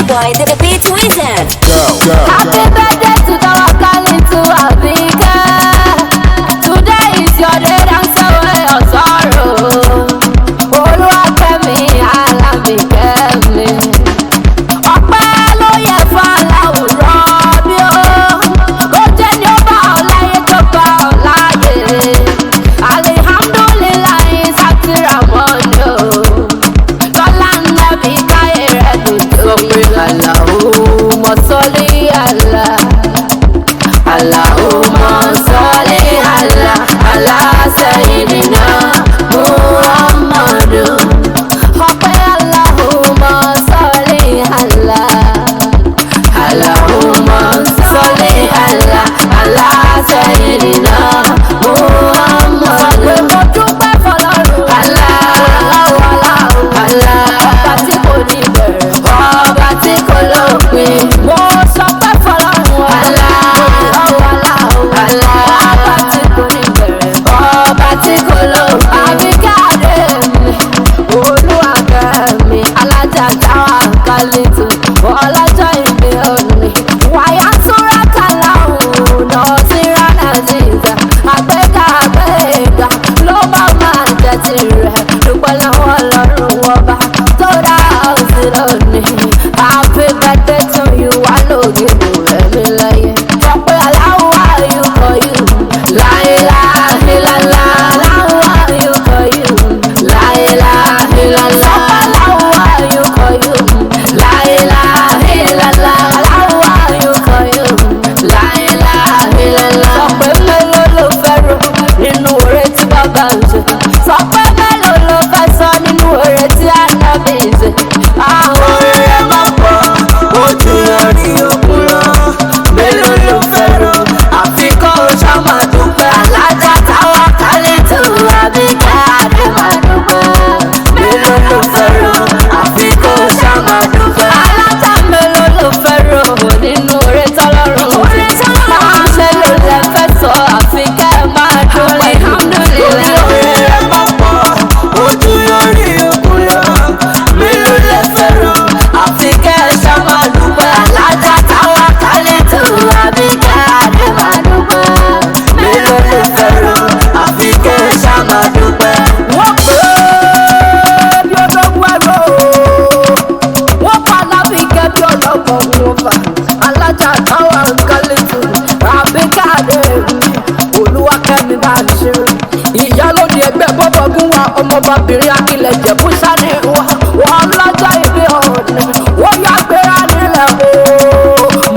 boy, the beat wizard. Happy birthday to Tawakalitu Abika. Today is your day, dance away your sorrow. Olúwa kẹ́mi, alámi kẹ́mi. Ọpẹ́ ló yẹ fún aláwùrọ̀ bí ó. Ó jẹ́ ní ó bá ọ láyé tó bá ọ láyé. Alihamdulilayi sátìrà mọ́ni o. Kọ́lá ń nàbí káyé rẹ̀ dùn tó pé Allahumma salli ala. Allahumma salli ala. Ala sayyidina Muhammadu. Ọpẹ́ Allahumma salli ala. Allahumma salli ala. Ala sayyidina Muhammadu. Mo dúpẹ́ fọlọ́run. Allah. Ọba tí kò ní bẹ̀rẹ̀. Ọba tí kò lópin. Mo sọ pé fọlọ́run. Allah. Ọba tí kò ní bẹ̀rẹ̀. Ọba tí kò lópin. Àbíkáde mi, Olúwa kẹ́mi, alájà Tawakalitu, ọlọ́jọ́ ìbí òní. Wàyà túra kàlà òun náà sí rárá nígbà. Àgbéga ló bá máa jẹ tirẹ̀. Dúpẹ́ lọ́wọ́ Ọlọ́run ọba tó dá òsì lónìí. Happy birthday to you, wà lóògì bò ẹ̀mí lẹ́yìn. Tọ́pẹ́ aláwọ̀ ayúkọ̀ yìí. Láìláìlàlá aláwọ̀ ayúkọ̀ yìí. Láìláìlàlá aláwọ̀ ayúkọ̀ yìí. Láìláìlàlá aláwọ̀ ayúkọ̀ yìí. Láìláìlàlá. Tọ́pẹ́ mélòó ló fẹ́ rò nínú oore tí bàbá ń ṣe? Tọ́pẹ́ mélòó ló fẹ́ sọ nínú oore tí ànábì ń ṣe? Àwọn oore máa pọ̀, ojú orí òkun lọ. Mélòó ló fẹ́ rò? Àfikọ́ ṣá máa dúpẹ́. Alájà Tawakalitu Abika Adé máa dúpẹ́. Mélòó ló fẹ́ rò? Àfikọ́ ṣá máa dúpẹ́. Alájà mélòó ló fẹ́ rò nínú oore tọ́lọ́run? Mélòó lẹ fẹ́ sọ? Àfikẹ́ máa dúpẹ́. Alhamdulillah. Oore rẹ̀ máa pọ̀, ojú orí òkun lọ. Mélòó lẹ fẹ́ rò? Àfikẹ́ ṣá máa dúpẹ́. Alájà Tawakalitu Abika Adé máa dúpẹ́. Mélòó lẹ fẹ́ rò? Àfikẹ́ ṣá máa dúpẹ́. Wọ́n pè é bí ológun ẹ̀rọ. Wọ́n pa Lábíkẹ́ bí ọlọ́gbọ̀n wọn fà. Alájà Tawakalitu Abika Adé mi. Olúwa kẹ́mi bá ń ṣe. Iyalode Egbe Bobagunwa Obirin Akile Ijebu sani wa. Wọ́n lọ́jọ́ ìbí ọ̀nà. Wọ́n yá gbéra nílẹ̀ o.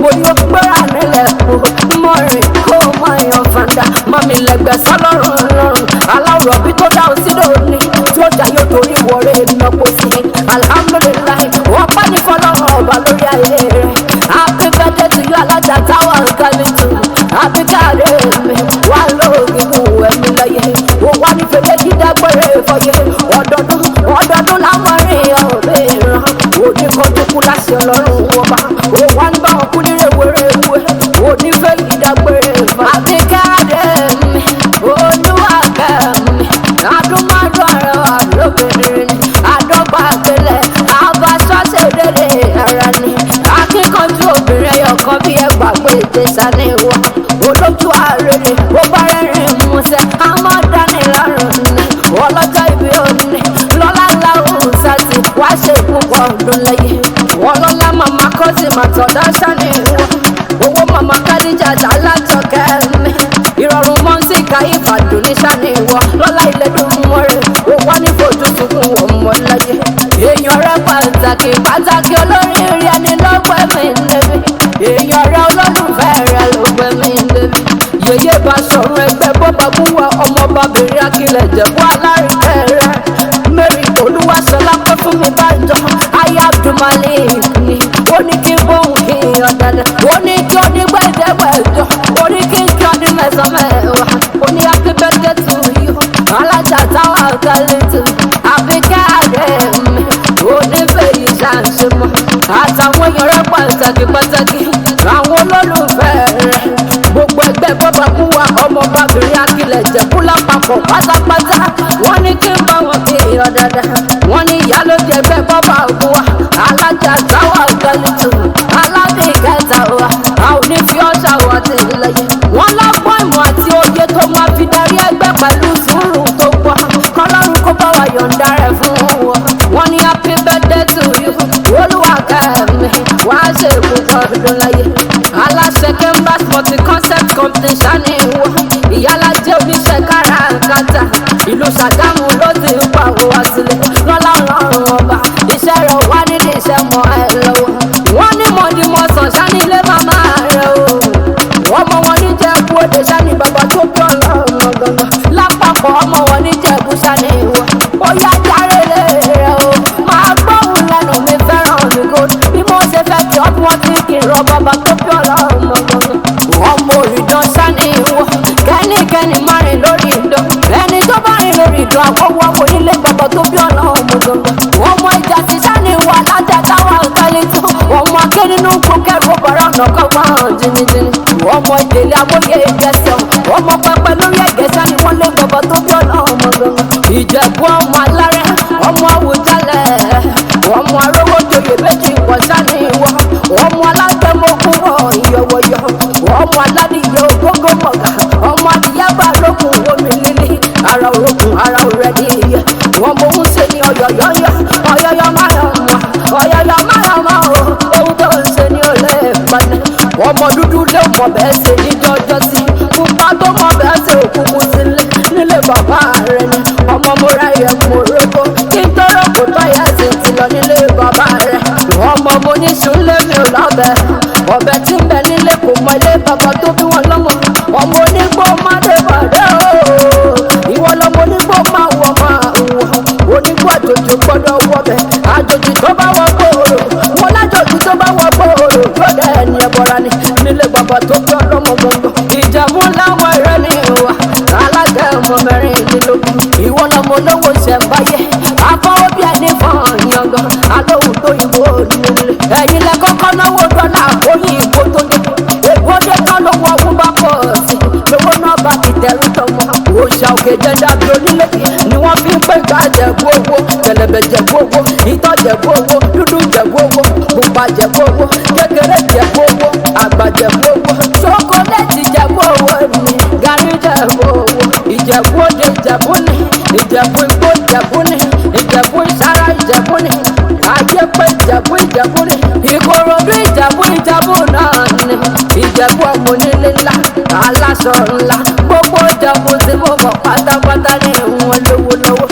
Mo yóò gbéra nílẹ̀ o. Mo rìn kó mọ èèyàn fàǹdà. Mami lẹ́gbẹ̀ẹ́ sọ́lọ́run lọ́rùn. Aláwọ̀ bí tó dá òsì lónìí. Tí ó jà yóò torí wọlé ìnáwó sí. Alhamdulilayi. Wọ́n pẹ́ ní fọlọ́run ọba lórí ayé rẹ̀. Happy birthday to you, alájà Tawakalitu Abika Adé mi. Wà lóògì kù ẹ̀mí lẹ́yẹ. Wọ́n wá ní fèlè dídágbére fọyẹ. Ọdọọdún láwọn rìn ọ̀rẹ́ ìran. Òní kọjú kú láṣẹ Ọlọ́run ọba. Wọ́n wá ní báwọn kú ní rèwerèwe. Òní fèlè dídágbére fọ. Abika Adé mi, Olúwa kẹ́mi. Adúmọ̀dún ara wa lóbìnrin ni. Adọ́gba àgbélẹ̀, abáṣọ́ṣe dédé ara ni. Akíkanjú obìnrin ẹyọkan bí ẹgbà pé ìtẹ̀sà ní ìwọ. Olójú àrèrè, ó bá rẹ́rìn músẹ́. Àmọ́ dání lọ́rùn ni. Ọlọ́jọ́ ìbí òní. Lọ́lá láwùú sátì, wá ṣe púpọ̀ ọdún lẹ́yìn. Ọlọ́lá màmá kọ́sì màtọ̀dá sani ìwọ. Owó màmá Kádíjà Alájọ kẹ́mi. Ìrọ̀rùn mọ́ǹsì káyé ìbàdàn ní sani ìwọ. Lọ́lá ilẹ̀ dùn mọ́rẹ̀, ó wá ní fojú sunkún ọmọ láyé. Èèyàn rẹ̀ pàtàkì olórí rí ẹni lọ́gbẹ́ mi lébi. Èèyàn rẹ̀ olólùfẹ́ rẹ̀ lọ́gbẹ́ mi lébi. Yèyé bá sọ̀rọ̀ Egbe Bobagunwa Obirin Akile Ijebu alárìkẹ́ rẹ̀. Mary Olúwaṣọlá pé fún mi bájọ́. Ayé Abdulmalik ni. Ó ní kí bóun kí ọ̀dàdà. Ó ní kí ó ní gbẹ̀dẹ̀gbẹ̀jọ. Ó ní kí ọdún mẹ́sàn-án mẹ́wàá. Ó ní happy birthday to you. Alájà Tawakalitu Abika Adé mi. Ó ní fèyí ṣàǹṣe mọ́. Àtàwọn èèyàn rẹ̀ pàtàkì. Àwọn olólùfẹ́ rẹ̀. Gbogbo Egbe Bobagunwa Obirin Akile Ijebu lápapọ̀ pátápátá. Wọ́n ní kí n bá wọn kí ọ̀dàdà. Wọ́n ní Iyalode Egbe Bobagunwa alájà Tawakalitu bàbá tó bí ọlọ́mọ gbọ̀ngàn. Ọmọ òrìdán sani wọ kẹ́nikẹ́ni má rìn lórí ìdán. Ẹni tó bá rìn lórí ìdán àkọ́wọ́ ọmọ onílé bàbá tó bí ọlọ́mọ gbọ̀ngàn. Ọmọ ìjà sí sani wọ alájà Tawakalitu. Ọmọ akẹ́ nínú kókẹ́rù bọ̀rọ̀ ọ̀nà kọ́gbọ́n jìnnìjìnnì. Ọmọ ìdèlé amóye ìjẹsẹ̀ ọmọ pẹpẹ lórí ẹ̀gẹ́ sani wọ́n lé bàbá tó bí ọlọ́mọ gbọ̀ngàn. Ìjẹ̀bú ọmọ alárẹ̀ ọmọ Awùjalẹ̀ ọmọ arówó joyè méjì pọ̀ sani wọ ọmọ alátẹ̀mọ́kún ìyọ̀wọ̀yọ̀ ọmọ aládìyẹ ògógó mọ̀gà ọmọ adìyẹ́bà lókun omi lílí ara òrokùn ara òrẹ́dì yẹ wọn mọ ohun ṣe ní ọ̀yọ̀yọ̀yọ̀ ọ̀yọ̀yọ̀ máyọ̀mọ́ o ohun tó ń ṣe ní olè ìpàdé ọmọ dúdú lé mọ̀ bẹ́ẹ̀ ṣe ní jọjọ́ sí pupa tó mọ̀ bẹ́ẹ̀ ṣe òkùnkùn sílé nílé bàbá rẹ̀ ni ọmọ múra yẹ mú orókó kí n tọrọ kò tọ́ yẹ sì ti lọ nílé bàbá rẹ̀ ọmọ mo ní sùnlé mi ò lọ́bẹ̀ ọbẹ̀ tí ń bẹ nílé kò mọ ilé bàbá tó bí wọn lọ́mọ ọmọ onígbó má dé bàdé o ìwọ lọmọ onígbó má wọ máa wọ onígbó àjòjì gbọ́dọ̀ wọbẹ̀ àjòjì tó bá wọ gbòòrò wọn lájòjì tó bá wọ gbòòrò yóò dẹ ẹni ẹbọra ni nílé bàbá tó bí ọlọ́mọ gbọngàn Ìjẹ̀bú láwọn ẹrẹ ní ìwà alága ọmọ mẹ́rìndínlógún ìwọ lọmọ olówó ṣẹ̀ǹbáyé afọwọ́ bí ẹni fọ́n yangan alóhùn tó ìbò nílé ẹ̀yin lẹ kọ́kọ́ náwó dọ́là oyin ìbò tó dé èbó dé tán lówó ọ̀hún bá pọ̀ sí lówó náà bá fi tẹ̀rù tọmọ òòṣà òkè jẹ́dá bí onílé ni wọ́n fi ń pè ká Jẹ̀bú owó kẹlẹ̀bẹ̀ Jẹ̀bú owó ìtọ́ Jẹ̀bú owó dúdú Jẹ̀bú owó pupa Jẹ̀bú owó kékeré Jẹ̀bú owó àgbà Jẹ̀bú owó ṣokoléètì Jẹ̀bú owó ni gàrí Jẹ̀bú owó Ìjẹ̀bú òde Ìjẹ̀bú ni Ìjẹ̀bú igbó Ìjẹ̀bú ni Ìjẹ̀bú ìsára Ìjẹ̀bú ni àjẹpẹ́ Ìjẹ̀bú ni Ìkòròdú Ìjẹ̀bú náà ni Ìjẹ̀bú ọmọ onílé ńlá aláṣọ ńlá gbogbo Ìjẹ̀bú tí mo mọ̀ pátápátá ní ìwọ̀n lówó lọ́wọ́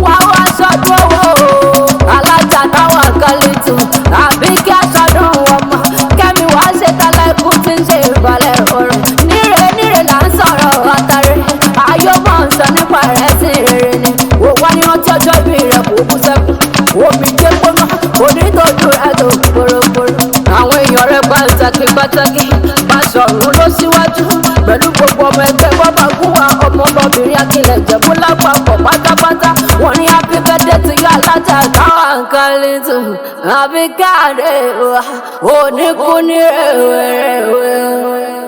wá wá sọdún owó alájà Tawakalitu àbí kí aṣọdún ọmọ kẹ́mi wá ṣe tálá ikú tí ń ṣe ìbàlẹ̀ ọ̀rọ̀ níre là ń sọ̀rọ̀ àtàrí ayọ́ máa ń sọ nípa rẹ̀ sí rere ni wò wá ní wọ́n tọ́jọ́ ibi rẹ̀ kò bú sẹ́kù omi gbé gbóná onítọ́jú rẹ̀ tó kórókóró àwọn èèyàn rẹ̀ pàtàkì Báṣọ̀run ló síwájú pẹ̀lú gbogbo ọmọ ẹgbẹ́ Bobagunwa ọmọ Obirin Akile Ìjẹ̀bú lápapọ̀ pátápátá wọ́n ní happy birthday to you alájà Tawakalitu àbí káàdé wa oníkú ní rèwerèwe.